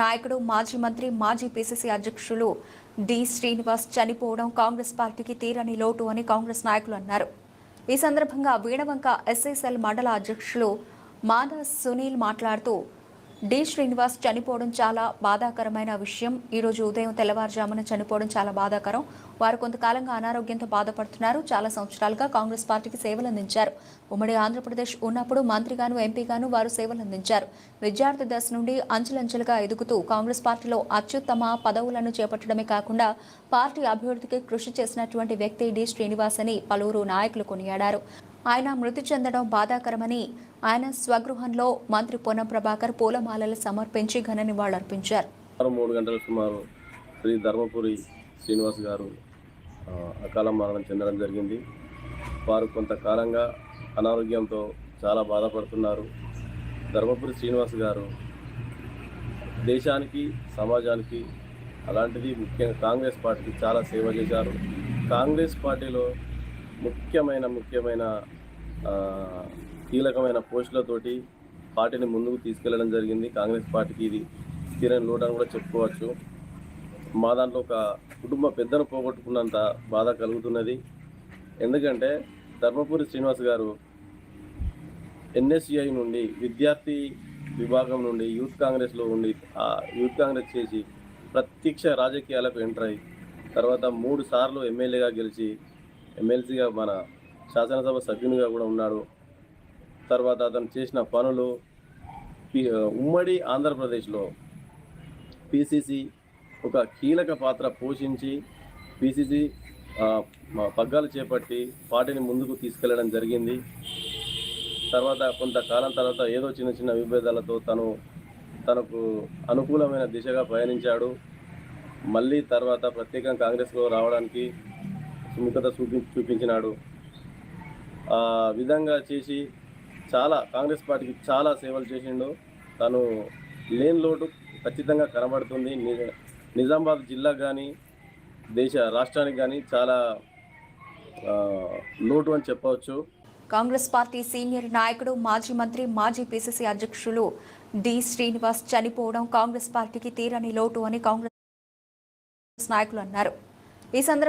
నాయకుడు మాజీ మంత్రి మాజీ పిసిసి అధ్యక్షులు డి శ్రీనివాస్ చనిపోవడం కాంగ్రెస్ పార్టీకి తీరని లోటు అని కాంగ్రెస్ నాయకులు అన్నారు. ఈ సందర్భంగా వీణవంక ఎస్ఎస్ఎల్ మండల అధ్యక్షులు మాదా సునీల్ మాట్లాడుతూ డి శ్రీనివాస్ చనిపోవడం చాలా బాధాకరమైన విషయం. ఈ రోజు ఉదయం తెల్లవారుజామున చనిపోవడం చాలా బాధాకరం. వారు కొంతకాలంగా అనారోగ్యంతో బాధపడుతున్నారు. చాలా సంవత్సరాలుగా కాంగ్రెస్ పార్టీకి సేవలందించారు. ఉమ్మడి ఆంధ్రప్రదేశ్ ఉన్నప్పుడు మంత్రిగాను ఎంపీగాను వారు సేవలందించారు. విద్యార్థి దశ నుండి అంచెలంచెలుగా ఎదుగుతూ కాంగ్రెస్ పార్టీలో అత్యుత్తమ పదవులను చేపట్టడమే కాకుండా పార్టీ అభివృద్ధికి కృషి చేసినటువంటి వ్యక్తి డి శ్రీనివాస్ అని పలువురు నాయకులు కొనియాడారు. ఆయన మృతి చెందడం బాధాకరమని ఆయన స్వగృహంలో మంత్రి పొన్నం ప్రభాకర్ పూలమాలలు సమర్పించి ఘన నివాళులర్పించారు. 3 గంటల సుమారు శ్రీ ధర్మపురి శ్రీనివాస్ గారు అకాల మరణం చెందడం జరిగింది. వారు కొంతకాలంగా అనారోగ్యంతో చాలా బాధపడుతున్నారు. ధర్మపురి శ్రీనివాస్ గారు దేశానికి సమాజానికి అలాంటిది ముఖ్యంగా కాంగ్రెస్ పార్టీకి చాలా సేవ చేశారు. కాంగ్రెస్ పార్టీలో ముఖ్యమైన కీలకమైన పోస్టులతోటి పార్టీని ముందుకు తీసుకెళ్లడం జరిగింది. కాంగ్రెస్ పార్టీకి ఇది తీరని లోటు అని కూడా చెప్పుకోవచ్చు. మా దాంట్లో ఒక కుటుంబ పెద్దను పోగొట్టుకున్నంత బాధ కలుగుతున్నది. ఎందుకంటే ధర్మపురి శ్రీనివాస్ గారు ఎన్ఎస్యుఐ నుండి విద్యార్థి విభాగం నుండి యూత్ కాంగ్రెస్లో ఉండి యూత్ కాంగ్రెస్ చేసి ప్రత్యక్ష రాజకీయాలకు ఎంటర్ అయ్యి తర్వాత 3 సార్లు ఎమ్మెల్యేగా గెలిచి ఎమ్మెల్సీగా మన శాసనసభ సభ్యునిగా కూడా ఉన్నాడు. తర్వాత అతను చేసిన పనులు ఉమ్మడి ఆంధ్రప్రదేశ్లో పిసిసి ఒక కీలక పాత్ర పోషించి పిసిసి పగ్గాలు చేపట్టి పార్టీని ముందుకు తీసుకెళ్లడం జరిగింది. తర్వాత కొంతకాలం తర్వాత ఏదో చిన్న విభేదాలతో తనకు అనుకూలమైన దిశగా పయనించాడు. మళ్ళీ తర్వాత ప్రత్యేకంగా కాంగ్రెస్లో రావడానికి సుముఖత చూపించినాడు. ఆ విధంగా చేసి చాలా కాంగ్రెస్ పార్టీకి చాలా సేవలు చేసిండు. తను లేని లోటు ఖచ్చితంగా కనబడుతుంది. నిజామాబాద్ జిల్లాకు కానీ రాష్ట్రానికి కానీ చాలా లోటు అని చెప్పవచ్చు. కాంగ్రెస్ పార్టీ సీనియర్ నాయకుడు మాజీ మంత్రి మాజీ పిసిసి అధ్యక్షులు డి శ్రీనివాస్ చనిపోవడం కాంగ్రెస్ పార్టీకి తీరని లోటు అని కాంగ్రెస్ నాయకులు అన్నారు. ఈ సందర్భంగా